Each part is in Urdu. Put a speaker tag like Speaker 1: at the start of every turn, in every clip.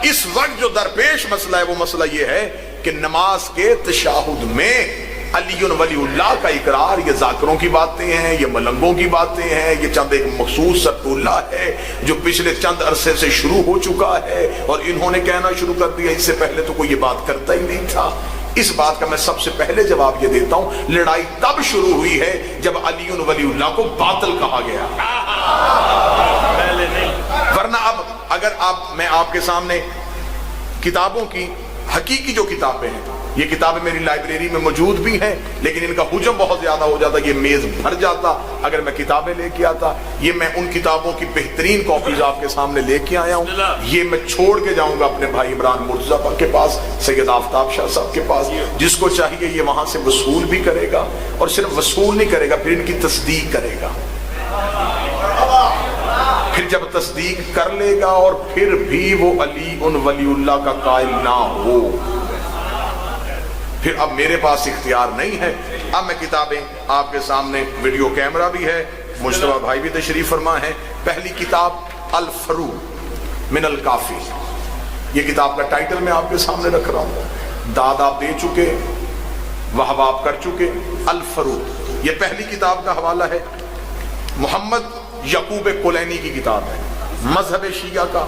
Speaker 1: اس وقت جو درپیش مسئلہ ہے وہ مسئلہ یہ ہے کہ نماز کے تشہد میں علی ولی اللہ کا اقرار یہ ذاکروں کی باتیں ہیں، یہ ملنگوں کی باتیں ہیں، یہ چند ایک مخصوص سطح ہے جو پچھلے چند عرصے سے شروع ہو چکا ہے اور انہوں نے کہنا شروع کر دیا، اس سے پہلے تو کوئی یہ بات کرتا ہی نہیں تھا۔ اس بات کا میں سب سے پہلے جواب یہ دیتا ہوں، لڑائی تب شروع ہوئی ہے جب علی ولی اللہ کو باطل کہا گیا، ورنہ اب اگر میں آپ کے سامنے کتابوں کی حقیقی جو کتابیں ہیں، یہ کتابیں میری لائبریری میں موجود بھی ہیں لیکن ان کا حجم بہت زیادہ ہو جاتا، یہ میز بھر جاتا اگر میں کتابیں لے کے آتا۔ یہ میں ان کتابوں کی بہترین کاپیز آپ کے سامنے لے کے آیا ہوں، یہ میں چھوڑ کے جاؤں گا اپنے بھائی عمران مرتضیٰ کے پاس، سید آفتاب شاہ صاحب کے پاس، جس کو چاہیے یہ وہاں سے وصول بھی کرے گا، اور صرف وصول نہیں کرے گا، پھر ان کی تصدیق کرے گا۔ پھر جب تصدیق کر لے گا اور پھر بھی وہ علی ولی اللہ کا قائل نہ ہو، پھر اب میرے پاس اختیار نہیں ہے۔ اب میں کتابیں آپ کے سامنے، ویڈیو کیمرہ بھی ہے، مجتبیٰ بھائی بھی تشریف فرما ہے۔ پہلی کتاب الفروع من الکافی، یہ کتاب کا ٹائٹل میں آپ کے سامنے رکھ رہا ہوں، داد آپ دے چکے، وہب آپ کر چکے۔ الفروع یہ پہلی کتاب کا حوالہ ہے، محمد یعقوب کلینی کی کتاب ہے، مذہب شیعہ کا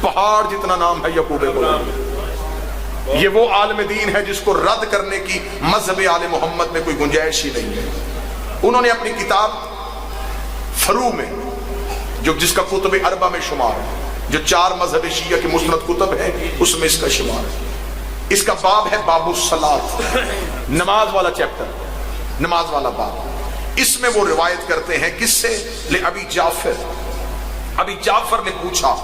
Speaker 1: پہاڑ جتنا نام ہے یعقوب کلینی۔ یہ وہ عالم دین ہے جس کو رد کرنے کی مذہب آل محمد میں کوئی گنجائش ہی نہیں ہے۔ انہوں نے اپنی کتاب فروع میں، جس کا کتب اربع میں شمار ہے، جو 4 مذہب شیعہ کے مستند کتب ہیں اس میں اس کا شمار ہے۔ اس کا باب ہے باب الصلاۃ، نماز والا چیپٹر، نماز والا باب۔ اس میں وہ روایت کرتے ہیں کس سے؟ ابی جعفر، ابی جعفر نے پوچھا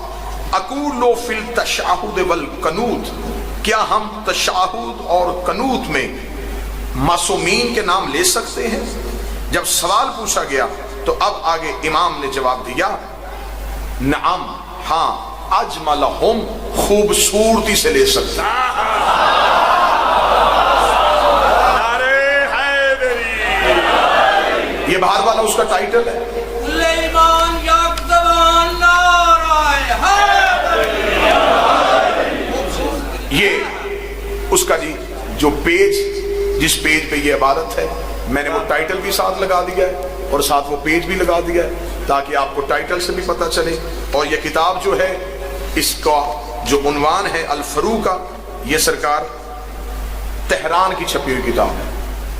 Speaker 1: اقول فی التشہد والقنوت، کیا ہم تشہد اور قنوت میں معصومین کے نام لے سکتے ہیں؟ جب سوال پوچھا گیا تو اب آگے امام نے جواب دیا، نعم، ہاں، اجملہم، خوبصورتی سے لے سکتے ہیں۔ یہ باہر والا اس کا ٹائٹل ہے، یہ اس کا جو پیج، جس پیج پہ یہ عبارت ہے، میں نے وہ ٹائٹل بھی ساتھ لگا دیا ہے اور ساتھ وہ پیج بھی لگا دیا ہے تاکہ آپ کو ٹائٹل سے بھی پتہ چلے۔ اور یہ کتاب جو ہے، اس کا جو عنوان ہے الفروع کا، یہ سرکار تہران کی چھپی ہوئی کتاب ہے،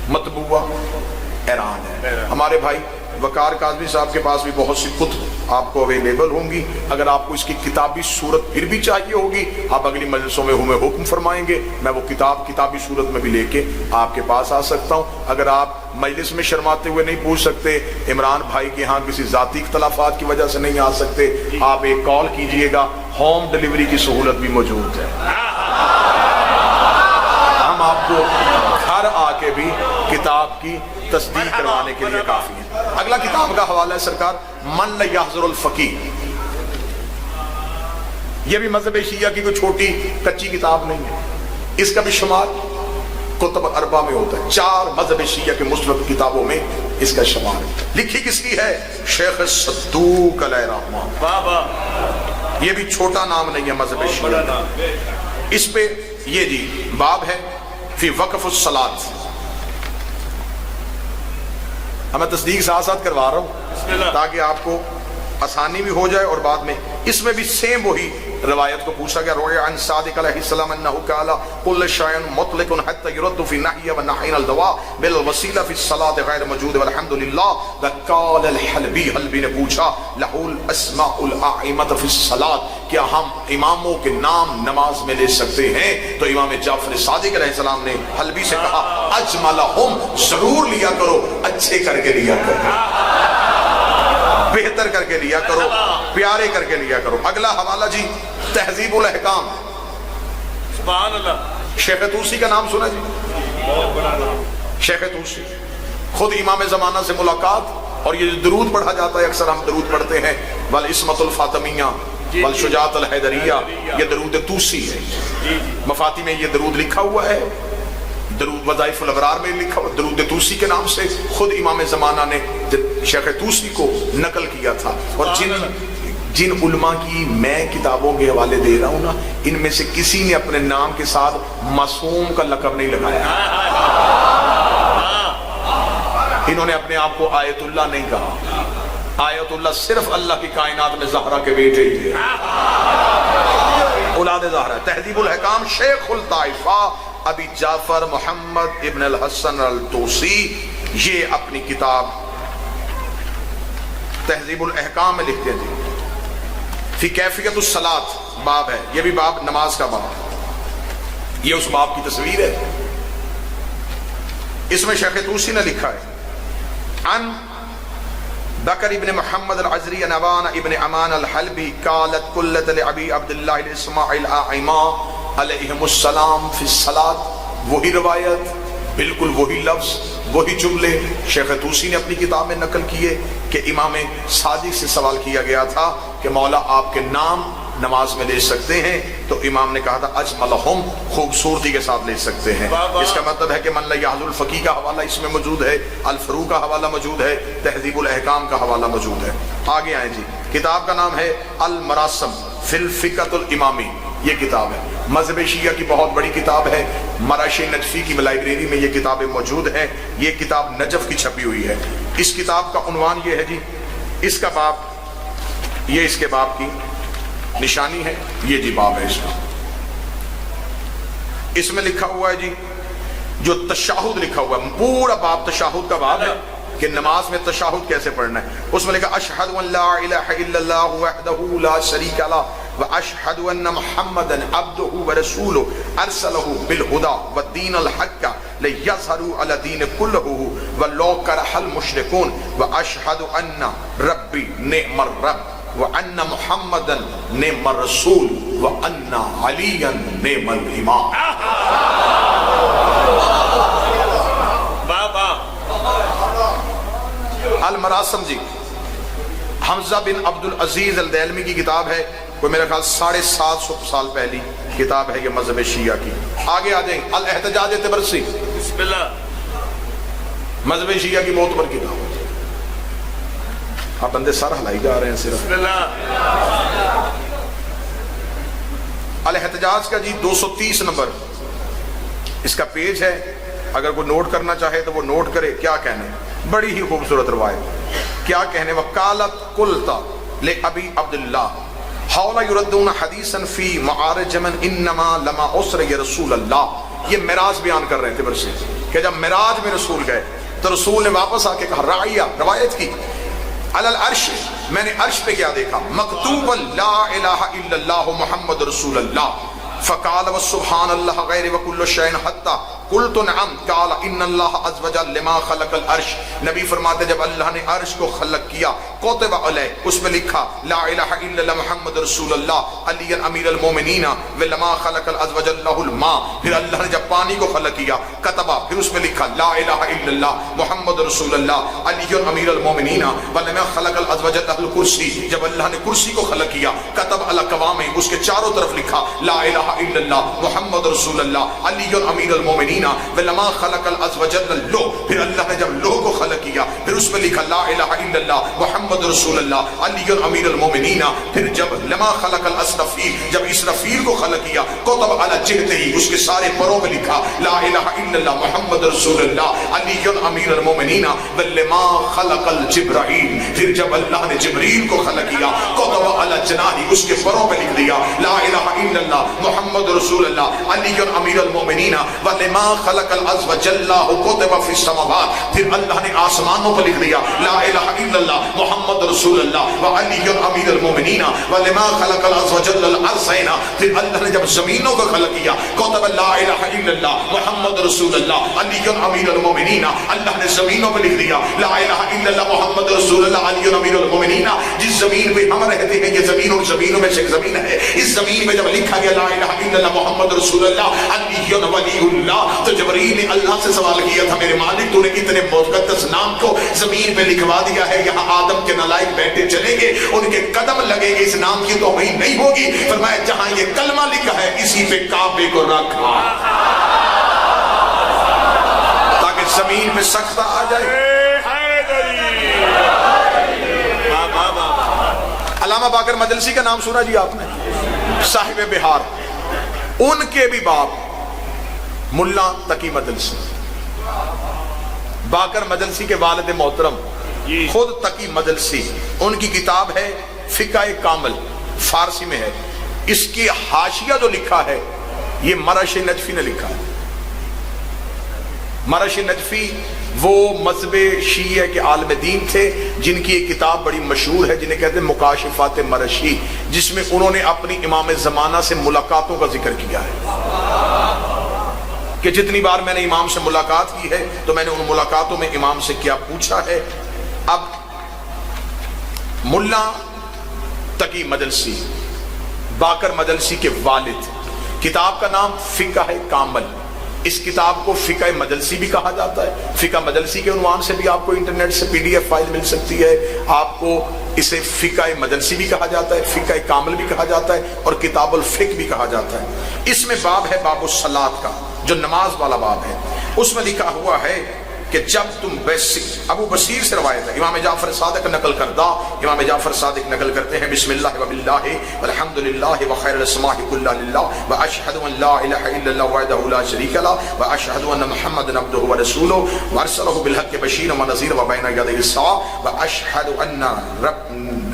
Speaker 1: مطبوعہ ایران ہے۔ ہمارے بھائی وقار کاظمی صاحب کے پاس بھی بہت سی کتب آپ کو اویلیبل ہوں گی، اگر آپ کو اس کی کتابی صورت پھر بھی چاہیے ہوگی، آپ اگلی مجلسوں میں ہمیں حکم فرمائیں گے، میں وہ کتاب کتابی صورت میں بھی لے کے آپ کے پاس آ سکتا ہوں۔ اگر آپ مجلس میں شرماتے ہوئے نہیں پوچھ سکتے، عمران بھائی کے ہاں کسی ذاتی اختلافات کی وجہ سے نہیں آ سکتے، آپ ایک کال کیجئے گا، ہوم ڈیلیوری کی سہولت بھی موجود ہے، ہم آپ کو گھر آ کے بھی کتاب کی تصدیق کروانے کے لیے کافی ہے۔ اگلا کتاب کا حوالہ ہے سرکار من لا یحضر الفقیہ، یہ بھی مذہب شیعہ کی کوئی چھوٹی کچی کتاب نہیں ہے، اس کا بھی شمار کتب اربع میں ہوتا ہے، 4 مذہب شیعہ کے مستند کتابوں میں اس کا شمار ہے۔ لکھی کس کی ہے؟ شیخ صدوق علیہ رحمہ، یہ بھی چھوٹا نام نہیں ہے مذہب شیعہ کا۔ اس پہ یہ باب ہے فی وقف الصلاۃ، میں تصدیق ساتھ ساتھ کروا رہا ہوں تاکہ آپ کو آسانی بھی ہو جائے، اور بعد میں اس میں بھی سیم وہی روایت کو پوچھا گیا، روی عن صادق علیہ السلام انہ قال کل شیء مطلق حتى يرد في النهي والنهي عن الدواء بالوسیلہ فی الصلاۃ غیر موجود والحمد للہ۔ وقال الحلبی، حلبی نے پوچھا له الاسماء الاعمۃ فی الصلاۃ، کیا ہم اماموں کے نام نماز میں لے سکتے ہیں؟ تو امام جعفر صادق علیہ السلام نے حلبی سے کہا اجملہم، ضرور لیا کرو، اچھے کر کے لیا کرو، بہتر کر کے لیا کرو، پیارے کر کے لیا کرو۔ اگلا حوالہ تہذیب الاحکام،
Speaker 2: سبحان اللہ،
Speaker 1: شیخ طوسی کا نام سنا
Speaker 2: بہت بڑا نام،
Speaker 1: شیخ طوسی خود امام زمانہ سے ملاقات، اور یہ درود پڑھا جاتا ہے، اکثر ہم درود پڑھتے ہیں والعصمۃ الفاطمیہ والشجاعۃ الحیدریہ، یہ درود طوسی ہے، مفاتی میں یہ درود لکھا ہوا ہے، درود وظائف الابرار میں لکھا ہوا، درود طوسی کے نام سے خود امام زمانہ نے شیخ طوسی کو نقل کیا تھا۔ اور جن علماء کی میں کتابوں کے حوالے دے رہا ہوں نا، ان میں سے کسی نے اپنے نام کے ساتھ معصوم کا لقب نہیں لگایا. انہوں نے اپنے آپ کو آیت اللہ نہیں کہا. آیت اللہ صرف اللہ کی کائنات میں زہرا کے بیٹے ہی تھے، اولاد زہرا. تہذیب الحکام شیخ الطائفہ ابی جعفر محمد ابن الحسن الطوسی، یہ اپنی کتاب تہذیب الاحکام میں لکھتے ہیں فی کیفیت الصلاۃ باب ہے، یہ بھی باب نماز کا باب، یہ اس باب کی تصویر ہے. اس میں شیخ طوسی نے لکھا ہے عن بکر ابن محمد العزری نوان ابن امان الحلبی قالت قلت لعبی عبداللہ الاسماعیل آئمہ علیہم السلام فی الصلاۃ. وہی روایت، بالکل وہی لفظ، وہی جملے شیخ طوسی نے اپنی کتاب میں نقل کیے کہ امام صادق سے سوال کیا گیا تھا کہ مولا آپ کے نام نماز میں لے سکتے ہیں؟ تو امام نے کہا تھا اجملہم، خوبصورتی کے ساتھ لے سکتے ہیں. اس کا مطلب ہے کہ من لا یحضر الفقیہ کا حوالہ اس میں موجود ہے، الفروع کا حوالہ موجود ہے، تہذیب الاحکام کا حوالہ موجود ہے. آگے آئیں جی. کتاب کا نام ہے المراسم فی الفقہ الامامی. یہ کتاب ہے مذہب شیعہ کی بہت بڑی کتاب ہے. مراش نجفی کی لائبریری میں یہ کتابیں موجود ہیں. یہ کتاب نجف کی چھپی ہوئی ہے. اس کتاب کا عنوان یہ ہے جی، اس کا باب، یہ اس کے باب کی نشانی ہے، یہ جی باب ہے اس کا. اس میں لکھا ہوا ہے جی، جو تشہد لکھا ہوا ہے، پورا باب تشہد کا باب ہے کہ نماز میں تشہد کیسے پڑھنا ہے. اس میں لکھا اشہد ان لا الہ الا اللہ وحدہ لا شریک لہ واشہد ان محمدا عبدہ ورسولہ ارسلہ بالہدی والدین الحق لیظہروا علی الدین کلہ ولو کرہ المشرکون واشہد ان ربی نعم الرب وان محمدا نعم الرسول وان علیا نعم الامام. المراسم جی حمزہ بن عبد العزیز الدیلمی کی کتاب ہے، کوئی میرا خیال 750 سال پہلی کتاب ہے یہ مذہب شیعہ کی. آگے آ جائیں. الاحتجاج طبرسی،
Speaker 2: بسم اللہ،
Speaker 1: مذہب شیعہ کی معتبر کتاب ہے. آپ بندے سر ہلائی جا رہے ہیں صرف.
Speaker 2: بسم اللہ.
Speaker 1: الاحتجاج کا جی 230 نمبر اس کا پیج ہے. اگر کوئی نوٹ کرنا چاہے تو وہ نوٹ کرے. کیا کہنے، بڑی ہی خوبصورت روایت. کیا کہنے، وقالت قلت لابی عبداللہ حول یردون حدیثا فی معارج من انما لما اسر رسول اللہ. یہ معراج بیان کر رہے تھے برسی کہ جب معراج میں رسول گئے تو رسول نے واپس آ کے کہا، رعیہ روایت کی، علی العرش، میں نے عرش پہ کیا دیکھا، مکتوبا لا الہ الا اللہ محمد رسول اللہ. فقال وسبحان اللہ غیر وکل شیء حتی قلت نعم قال ان اللہ عز وجل لما خلق العرش. نبی فرماتے جب اللہ نے عرش کو خلق کیا، کوتب علیہ، اس میں لکھا لا الہ الا اللہ محمد رسول اللہ علی امیر المومنین ولما خلق العز وجل له الماء. پھر اللہ نے جب پانی کو خلق کیا کتبہ، پھر اس میں لکھا لا الہ الا اللہ محمد رسول اللہ علی امیر المومنین ولما خلق العز وجل له الکرسی. جب اللہ نے کرسی کو خلق کیا کتب علی قوام، اس کے چاروں طرف لکھا لا الہ الا اللہ محمد رسول اللہ علی امیر المومنین ولما خلق العز وجل اللوح. پھر اللہ نے جب لوح کو خلق کیا پھر اس میں لکھا لا الہ الا اللہ محمد رسول اللہ علی امیر المومنین. پھر جب لما خلق الاسرفیل، جب اسرفیل کو خلق کیا کتب علی جہتہ، اس کے سارے پروں میں لکھا لا الہ الا اللہ محمد رسول اللہ علی امیر المومنین ولما خلق الجبرائیل. پھر جب اللہ نے جبریل کو خلق کیا کتب علی جناحی، اس کے پروں میں لکھ دیا لا الہ الا اللہ محمد رسول اللہ علی امیر المومنین ولما خلق العز وجل کتب فی السماوات. پھر اللہ نے آسمانوں پر لکھ دیا لا الہ الا اللہ محمد رسول اللہ وعلی امیر المومنین ولما خلق العز وجل الارضین. پھر اللہ نے جب زمینوں کو خلق کیا کتب لا الہ الا اللہ محمد رسول اللہ علی امیر المومنین. اللہ نے زمینوں پر لکھ دیا لا الہ الا اللہ محمد رسول اللہ علی امیر المومنین. جس زمین پہ ہم رہتے ہیں یہ زمین اور زمینوں میں سے ایک زمین ہے. اس زمین میں جب لکھا گیا لا الہ الا اللہ محمد رسول اللہ علی ولی اللہ، تو جبرائیل نے اللہ سے سوال کیا تھا میرے مالک تو نے اتنے مقدس نام کو زمین پہ لکھوا دیا ہے، یہاں آدم کے نالائق بیٹھے چلیں گے، ان کے قدم لگیں گے، اس نام کی توہین نہیں ہوگی. فرمایا جہاں یہ کلمہ لکھا ہے اسی پہ کعبے کو رکھا تاکہ زمین پہ سجدہ آ جائے. علامہ باقر مجلسی کا نام سنا جی آپ نے، صاحب بہار، ان کے بھی باپ ملا تقی مجلسی، باقر مجلسی کے والد محترم خود تقی مجلسی، ان کی کتاب ہے فقہ کامل، فارسی میں ہے، اس کی حاشیہ جو لکھا ہے یہ مرش نجفی نے لکھا ہے۔ مرش نجفی وہ مذہب شیعہ کے عالم دین تھے جن کی ایک کتاب بڑی مشہور ہے جنہیں کہتے ہیں مکاشفات مرشی، جس میں انہوں نے اپنی امام زمانہ سے ملاقاتوں کا ذکر کیا ہے کہ جتنی بار میں نے امام سے ملاقات کی ہے تو میں نے ان ملاقاتوں میں امام سے کیا پوچھا ہے۔ اب ملا تقی مجلسی باقر مجلسی کے والد، کتاب کا نام فقہ کامل، اس کتاب کو فقہ مجلسی بھی کہا جاتا ہے، فقہ مجلسی کے عنوان سے بھی آپ کو انٹرنیٹ سے PDF فائل مل سکتی ہے، آپ کو اسے فقہ مجلسی بھی کہا جاتا ہے، فقہ کامل بھی کہا جاتا ہے اور کتاب الفقہ بھی کہا جاتا ہے۔ اس میں باب ہے باب الصلاۃ کا، جو نماز والا باب ہے، اس میں لکھا ہوا ہے کہ جب تم ابو بصیر سے روایت ہے، امام جعفر صادق نقل کردہ، امام جعفر صادق نقل کرتے ہیں بسم اللہ وباللہ والحمدللہ وخیر الاسماء کلها للہ واشہد ان لا الہ الا اللہ وحدہ لا شریک لہ واشہد ان محمدا عبدہ ورسولہ وارسلہ بالحق بشیرا ونذیرا وبین یدی الساعۃ واشہد ان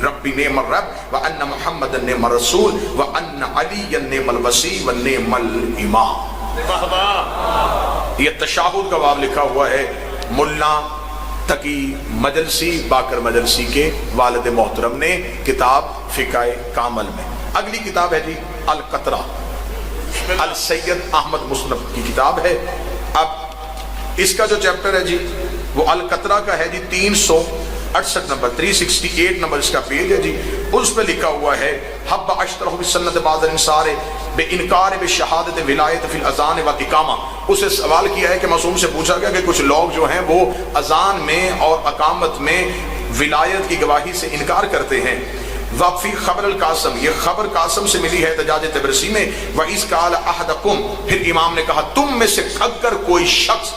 Speaker 1: ربی نعم الرب وان محمدا نعم الرسول وان علیا نعم الوصی ونعم الامام۔ یہ تشہد کا باب لکھا ہوا ہے ملا تقی مجلسی باقر مجلسی کے والد محترم نے کتاب فقہ کامل میں۔ اگلی کتاب ہے جی القطرہ، السید احمد مصنف کی کتاب ہے۔ اب اس کا جو چیپٹر ہے جی وہ القطرہ کا ہے جی 368 نمبر، 368 نمبر اس کا پیج ہے جی، اس پہ لکھا ہوا ہے حب اشترہ بسنت بعض الانصار بے انکار بے شہادت ولایت فی الاذان و اقامہ۔ اسے سوال کیا ہے کہ معصوم سے پوچھا گیا کہ کچھ لوگ جو ہیں وہ اذان میں اور اقامت میں ولایت کی گواہی سے انکار کرتے ہیں۔ وفی خبر القاسم، یہ خبر قاسم سے ملی ہے احتجاج تبرسی میں، وَإِذْ قَالَ أَحَدُكُمْ، پھر امام نے کہا تم میں سے اگر کوئی شخص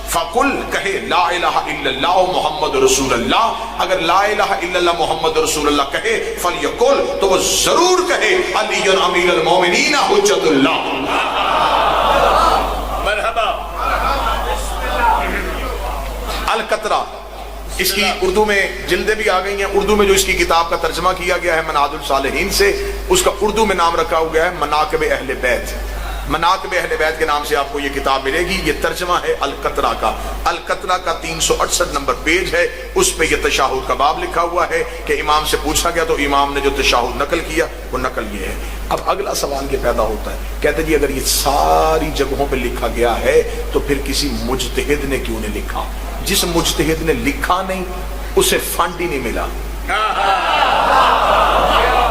Speaker 1: فقل کہے لا الہ الا اللہ محمد رسول اللہ، اگر لا الہ الا اللہ محمد رسول اللہ کہے فلیقل، تو وہ ضرور کہے علی امیر المومنین حجت اللہ۔
Speaker 2: مرحبا۔
Speaker 1: القطرہ، اس کی اردو میں جلدیں بھی آ گئی ہیں، اردو میں جو اس کی کتاب کا ترجمہ کیا گیا ہے منہاج الصالحین سے، اس کا اردو میں نام رکھا ہوا ہے مناقب اہل بیت۔ مناقب اہل بیت کے نام سے آپ کو یہ کتاب ملے گی، یہ ترجمہ ہے القطرہ کا۔ القطرہ کا 368 نمبر پیج ہے، اس پہ یہ تشہد کا باب لکھا ہوا ہے کہ امام سے پوچھا گیا تو امام نے جو تشہد نقل کیا وہ نقل یہ ہے۔ اب اگلا سوال یہ پیدا ہوتا ہے، کہتے جی اگر یہ ساری جگہوں پہ لکھا گیا ہے تو پھر کسی مجتہد نے کیوں نہیں لکھا؟ جس مجتہد نے لکھا نہیں اسے فنڈ ہی نہیں ملا۔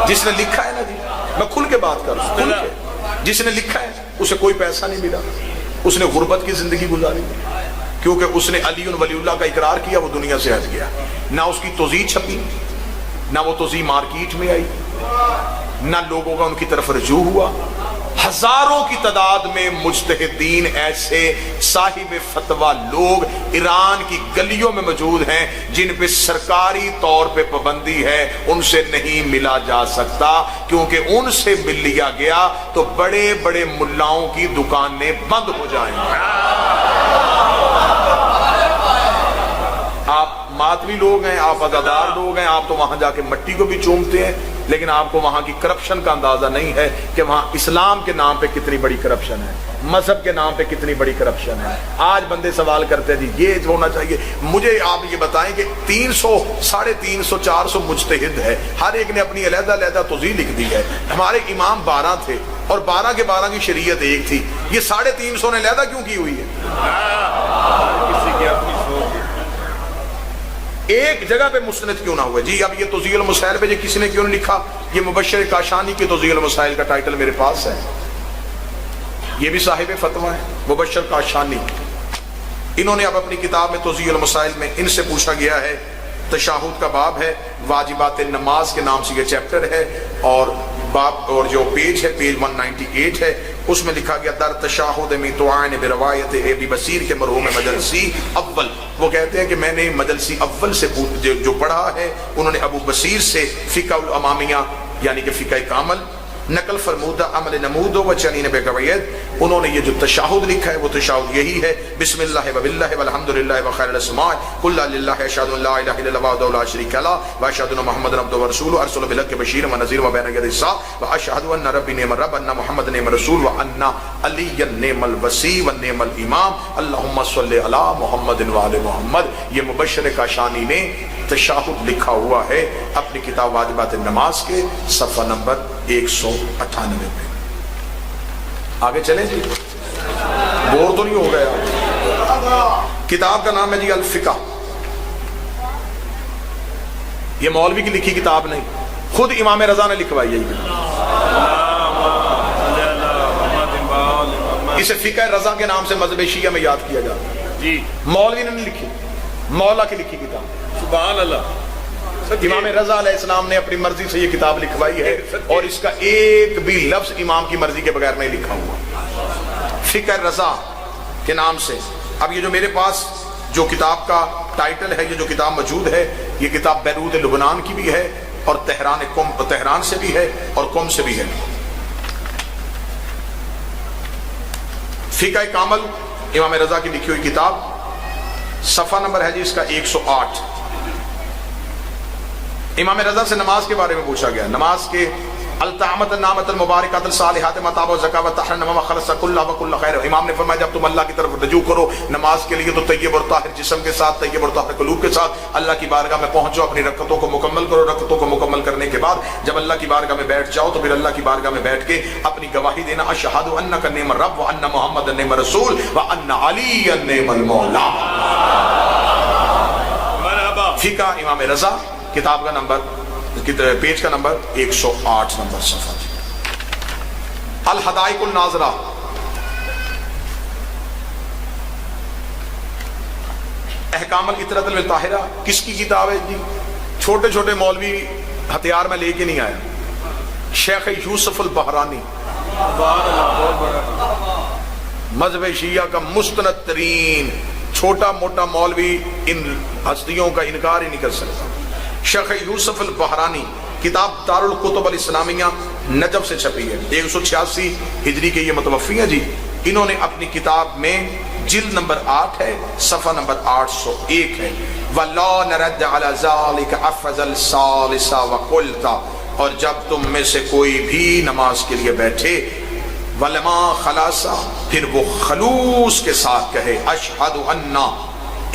Speaker 1: جس نے لکھا ہے نا جی، میں کھل کے بات کر رہا ہوں، کھل کے، جس نے لکھا ہے اسے کوئی پیسہ نہیں ملا، اس نے غربت کی زندگی گزاری کیونکہ اس نے علی ولی اللہ کا اقرار کیا، وہ دنیا سے ہٹ گیا، نہ اس کی توضیح چھپی، نہ وہ توضیح مارکیٹ میں آئی، نہ لوگوں کا ان کی طرف رجوع ہوا۔ ہزاروں کی تعداد میں مجتہدین ایسے صاحب فتویٰ لوگ ایران کی گلیوں میں موجود ہیں جن پہ سرکاری طور پہ پابندی ہے، ان سے نہیں ملا جا سکتا، کیونکہ ان سے مل لیا گیا تو بڑے بڑے ملاؤں کی دکانیں بند ہو جائیں گی۔ آپ ماتمی لوگ ہیں، آپ عزادار لوگ ہیں، آپ تو وہاں جا کے مٹی کو بھی چومتے ہیں، لیکن آپ کو وہاں کی کرپشن کا اندازہ نہیں ہے کہ وہاں اسلام کے نام پہ کتنی بڑی کرپشن ہے، مذہب کے نام پہ کتنی بڑی کرپشن ہے۔ آج بندے سوال کرتے ہیں جی یہ ہونا چاہیے، مجھے آپ یہ بتائیں کہ 300 350 400 مجتہد ہے، ہر ایک نے اپنی علیحدہ علیحدہ توضیح لکھ دی ہے۔ ہمارے امام 12 تھے اور 12 کے 12 کی شریعت ایک تھی، یہ 350 نے علیحدہ کیوں کی ہوئی ہے؟
Speaker 2: کسی کی اپنی سوچ،
Speaker 1: ایک جگہ پہ مستند کیوں نہ ہوئے؟ جی اب یہ توضیح المسائل پہ کسی نے کیوں نہیں لکھا؟ یہ مبشر کاشانی کی توضیح المسائل کا ٹائٹل میرے پاس ہے، یہ بھی صاحب فتویٰ ہے مبشر کاشانی، انہوں نے اب اپنی کتاب میں توضیح المسائل میں ان سے پوچھا گیا ہے تشہد کا باب ہے، واجبات نماز کے نام سے یہ چیپٹر ہے، اور باب اور جو پیج ہے پیج 198 ہے، اس میں لکھا گیا در تشہد میں توعین بروایت ابی بصیر کے مرحوم مجلسی اول، وہ کہتے ہیں کہ میں نے مجلسی اول سے جو پڑھا ہے انہوں نے ابو بصیر سے فقہ الامامیہ یعنی کہ فقہ کامل نقل فرمودہ عمل نمود و چنین بے قوید، انہوں نے یہ جو تشہد لکھا ہے وہ تشہد یہی ہے، بسم اللہ وباللہ والحمدللہ وخیر الاسماء قل للہ اشہد ان لا الہ الا اللہ وحدہ لا شریک لہ واشہد ان محمد عبدہ ورسولہ ارسلہ بالحق بشیرا ونذیرا وبین یدی الساعۃ واشہد ان ربی نعم الرب ان محمد نعم الرسول وان علی نعم الوصی ونعم الامام اللہم صلی علی محمد وعلی محمد۔ یہ مبشر کاشانی نے تشہد لکھا ہوا ہے اپنی کتاب واجبات نماز کے صفحہ نمبر 198 میں۔ آگے چلیں جی، بور تو نہیں ہو گیا؟ کتاب کا نام ہے جی الفقہ، یہ مولوی کی لکھی کتاب نہیں، خود امام رضا نے لکھوائی ہے یہ کتاب۔ اسے فقہ رضا کے نام سے مذہب شیعہ میں یاد کیا جاتا ہے جی، مولوی نے نہیں لکھی، مولا کی لکھی کتاب۔ سبحان اللہ۔ امام رضا علیہ السلام نے اپنی مرضی سے یہ کتاب لکھوائی ہے، اور اس کا ایک بھی لفظ امام کی مرضی کے بغیر نہیں لکھا ہوا، فقہ رضا کے نام سے۔ اب یہ جو میرے پاس جو کتاب کا ٹائٹل ہے، یہ جو کتاب موجود ہے، یہ کتاب بیروت لبنان کی بھی ہے اور تہران سے بھی ہے اور قم سے بھی ہے۔ فقہ کامل امام رضا کی لکھی ہوئی کتاب، صفحہ نمبر ہے جی اس کا 108۔ امام رضا سے نماز کے بارے میں پوچھا گیا، نماز کے التعامت النامت المبارکات الصالحات متاب و زکاة و تحرن و خلص کل و کل خیر۔ امام نے فرمایا جب تم اللہ کی طرف رجوع کرو نماز کے لیے تو طیب اور طاہر جسم کے ساتھ، طیب اور طاہر قلوب کے ساتھ اللہ کی بارگاہ میں پہنچو، اپنی رکعتوں کو مکمل کرو، رکعتوں کو مکمل کرنے کے بعد جب اللہ کی بارگاہ میں بیٹھ جاؤ تو پھر اللہ کی بارگاہ میں بیٹھ کے اپنی گواہی دینا، اشہد انک نعم الرب و ان محمد نعم الرسول و ان علی نعم المولا۔ فقہ امام رضا، کتاب کا نمبر پیج کا نمبر 108 نمبر صفحہ۔ الحدائق الناظرہ، احکام العطرۃ الطاہرہ کس کی کتاب ہے جی؟ چھوٹے چھوٹے مولوی ہتھیار میں لے کے نہیں آیا، شیخ یوسف البحرانی، مذہب شیعہ کا مستند ترین چھوٹا موٹا مولوی ان ہستیوں کا انکار ہی نہیں کر سکتا۔ شیخ یوسف البحرانی، کتاب دار الکتب الاسلامیہ نجف سے چھپی ہے، 186 ہجری کے یہ متوفی ہیں جی۔ انہوں نے اپنی کتاب میں جلد نمبر 8 ہے، صفحہ نمبر 801 ہے، وَلَا نَرَدَّ عَلَى ذَلِكَ أَفْضَلَ الثَّالِثَ وَقُلْتَ، اور جب تم میں سے کوئی بھی نماز کے لیے بیٹھے وَلَمَا خَلَاصَ، پھر وہ خلوص کے ساتھ کہے اشہد انّا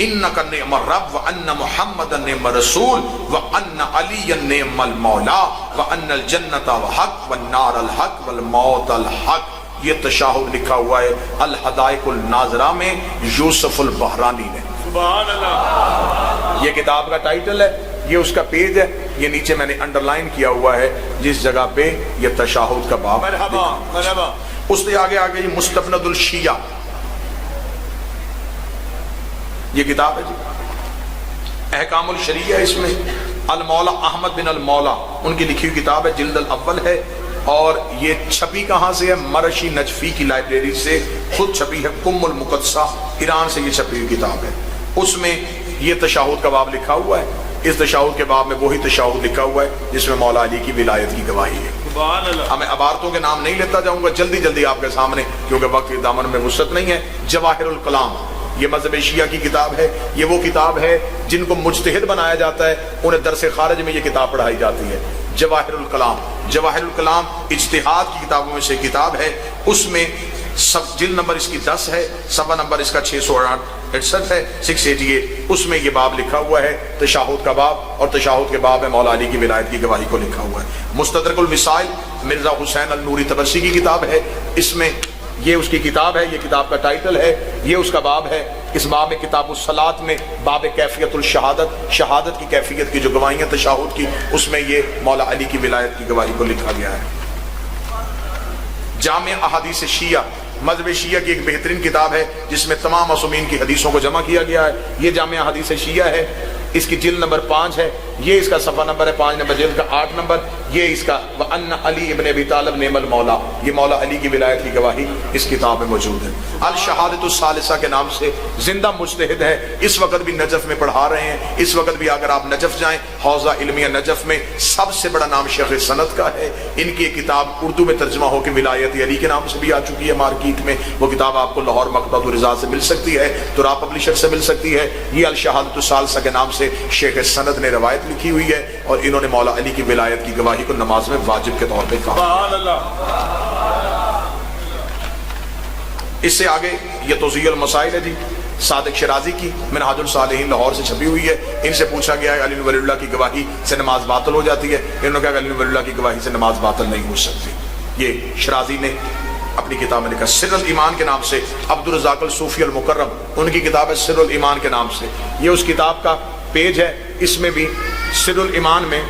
Speaker 1: انک نعم الرب وان محمد نعم الرسول وان علی نعم المولا وان الجنت الحق والنار الحق والموت الحق۔ یہ تشہد لکھا ہوا ہے الحدائق الناظرہ میں یوسف البحرانی نے۔ سبحان اللہ۔ یہ کتاب کا ٹائٹل ہے، یہ اس کا پیج ہے، یہ نیچے میں نے انڈرلائن کیا ہوا ہے جس جگہ پہ یہ تشہد کا باب۔ مرحبا مرحبا۔ اس سے آگے آگے مستند الشیعہ، یہ کتاب ہے جی، احکام الشریعہ، اس میں المولا احمد بن المولا ان کی لکھی ہوئی کتاب ہے، جلد الاول ہے، اور یہ چھپی کہاں سے ہے؟ مرشی نجفی کی لائبریری سے خود چھپی ہے، قم المقدسہ ایران سے یہ چھپی ہوئی کتاب ہے۔ اس میں یہ تشہد کا باب لکھا ہوا ہے، اس تشہد کے باب میں وہی تشہد لکھا ہوا ہے جس میں مولا علی کی ولایت کی گواہی ہے۔ میں عبارتوں کے نام نہیں لیتا جاؤں گا، جلدی جلدی آپ کے سامنے، کیونکہ وقت کے دامن میں وسعت نہیں ہے۔ جواہر الکلام، یہ مذہب شیعہ کی کتاب ہے، یہ وہ کتاب ہے جن کو مجتہد بنایا جاتا ہے، انہیں درس خارج میں یہ کتاب پڑھائی جاتی ہے۔ جواہر الکلام، جواہر الکلام اجتہاد کی کتابوں میں سے کتاب ہے، اس میں جلد نمبر اس کی 10 ہے، صفحہ نمبر اس کا 668 ہے، 688، اس میں یہ باب لکھا ہوا ہے تشہد کا باب، اور تشہد کے باب میں مولا علی کی ولایت کی گواہی کو لکھا ہوا ہے۔ مستدرک المسائل مرزا حسین النوری طبرسی کی کتاب ہے، اس میں یہ اس کی کتاب ہے، یہ کتاب کا ٹائٹل ہے، یہ اس کا باب ہے۔ اس باب میں کتاب الصلاۃ میں باب کیفیت الشہادت، شہادت کی کیفیت کی جو گواہیاں تشہد کی، اس میں یہ مولا علی کی ولایت کی گواہی کو لکھا گیا ہے۔ جامع احادیث شیعہ، مذہب شیعہ کی ایک بہترین کتاب ہے جس میں تمام معصومین کی حدیثوں کو جمع کیا گیا ہے، یہ جامع احادیث شیعہ ہے۔ اس کی جلد نمبر 5 ہے، یہ اس کا صفحہ نمبر ہے 5 نمبر، جلد کا 8 نمبر، یہ اس کا وَأَنَّ علی ابن ابی طالب نعم المولا، یہ مولا علی کی ولایت کی گواہی اس کتاب میں موجود ہے۔ الشہادۃ الثالثہ کے نام سے زندہ مجتہد ہے، اس وقت بھی نجف میں پڑھا رہے ہیں، اس وقت بھی اگر آپ نجف جائیں حوزہ علمیہ نجف میں سب سے بڑا نام شیخ سند کا ہے۔ ان کی ایک کتاب اردو میں ترجمہ ہو کے ولایت علی کے نام سے بھی آ چکی ہے مارکیٹ میں، وہ کتاب آپ کو لاہور مکتبۃ الرضا سے مل سکتی ہے، ترا پبلشر سے مل سکتی ہے۔ یہ الشہادۃ الثالثہ کے نام سے شیخ سند نے روایت لکھی ہوئی ہے، اور انہوں نے مولا علی کی ولایت کی گواہی کو نماز میں واجب کے طور پہ کہا۔
Speaker 2: سبحان اللہ۔
Speaker 1: اس سے آگے یہ توضیح المسائل ہے جی، صادق شرازی کی منہاج الصالحین لاہور سے چھپی ہوئی ہے۔ ان سے پوچھا گیا ہے علی ولی اللہ کی گواہی سے نماز باطل ہو جاتی ہے؟ انہوں نے کہا کہ علی ولی اللہ کی گواہی سے نماز باطل نہیں ہو سکتی۔ یہ شرازی نے اپنی کتاب میں لکھا۔ سر الایمان کے نام سے عبد الرزاق الصوفی المکرم، ان کی کتاب ہے سر الایمان کے نام سے، یہ اس کتاب کا پیج ہے۔ اس میں بھی سر الایمان میں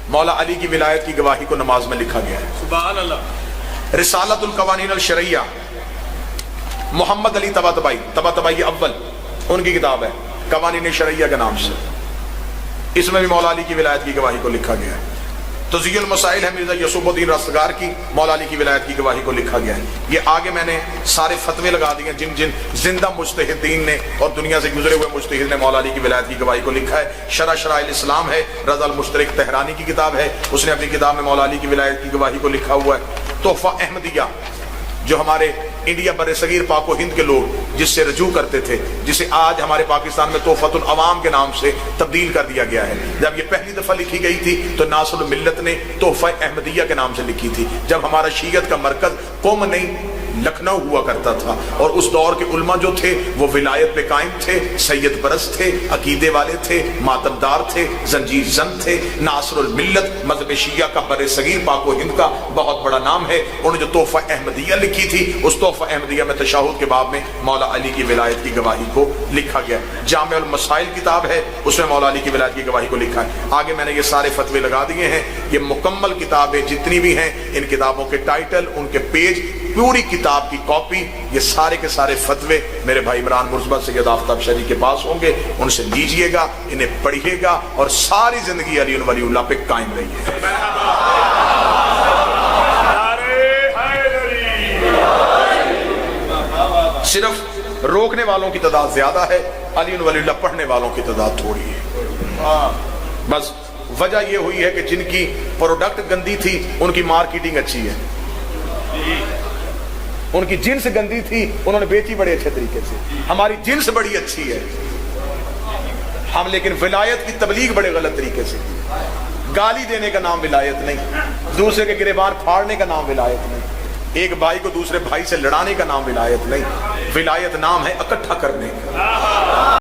Speaker 1: مولا علی کی ولایت کی گواہی کو نماز میں لکھا گیا ہے۔
Speaker 2: سبحان اللہ۔
Speaker 1: رسالت القوانین الشرعیہ، محمد علی طباطبائی اول، ان کی کتاب ہے قوانین شرعیہ کے نام سے، اس میں بھی مولا علی کی ولایت کی گواہی کو لکھا گیا ہے۔ توضیح المسائل ہے مرزا یوسف الدین رستگار کی، مولا علی کی ولایت کی گواہی کو لکھا گیا ہے۔ یہ آگے میں نے سارے فتوے لگا دیے جن جن زندہ مجتہدین نے اور دنیا سے گزرے ہوئے مجتہد نے مولا علی کی ولایت کی گواہی کو لکھا ہے۔ شرح شرائع الاسلام ہے، رضا المشترک تہرانی کی کتاب ہے، اس نے اپنی کتاب میں مولا علی کی ولایت کی گواہی کو لکھا ہوا ہے۔ تحفہ احمدیہ، جو ہمارے انڈیا بر صغیر پاک و ہند کے لوگ جس سے رجوع کرتے تھے، جسے آج ہمارے پاکستان میں تحفۃ العوام کے نام سے تبدیل کر دیا گیا ہے، جب یہ پہلی دفعہ لکھی گئی تھی تو ناصر الملت نے تحفہ احمدیہ کے نام سے لکھی تھی، جب ہمارا شیعت کا مرکز قم نہیں لکھنؤ ہوا کرتا تھا، اور اس دور کے علماء جو تھے وہ ولایت پہ قائم تھے، سید پرست تھے، عقیدے والے تھے، ماتمدار تھے، زنجیر زن تھے۔ ناصر الملت مذہب شیعہ کا بر صغیر پاک و ہند کا بہت بڑا نام ہے۔ انہوں نے جو تحفہ احمدیہ لکھی تھی، اس تحفہ احمدیہ میں تشہد کے باب میں مولا علی کی ولایت کی گواہی کو لکھا گیا۔ جامع المسائل کتاب ہے، اس میں مولا علی کی ولایت کی گواہی کو لکھا ہے۔ آگے میں نے یہ سارے فتوے لگا دیے ہیں، یہ مکمل کتابیں جتنی بھی ہیں، ان کتابوں کے ٹائٹل، ان کے پیج، پوری کتاب کی کاپی، یہ سارے کے سارے فتوے میرے بھائی عمران مرزبہ سید آفتاب شریف کے پاس ہوں گے، ان سے لیجئے گا، انہیں پڑھیے گا، اور ساری زندگی علی ولی اللہ پہ قائم رہیے۔ صرف روکنے والوں کی تعداد زیادہ ہے، علی ولی اللہ پڑھنے والوں کی تعداد تھوڑی ہے۔ بس وجہ یہ ہوئی ہے کہ جن کی پروڈکٹ گندی تھی ان کی مارکیٹنگ اچھی ہے، ان کی جنس گندی تھی انہوں نے بیچی بڑے اچھے طریقے سے، ہماری جنس بڑی اچھی ہے، ہم لیکن ولایت کی تبلیغ بڑے غلط طریقے سے، گالی دینے کا نام ولایت نہیں، دوسرے کے گریبان پھاڑنے کا نام ولایت نہیں، ایک بھائی کو دوسرے بھائی سے لڑانے کا نام ولایت نہیں، ولایت نام ہے اکٹھا کرنے کا۔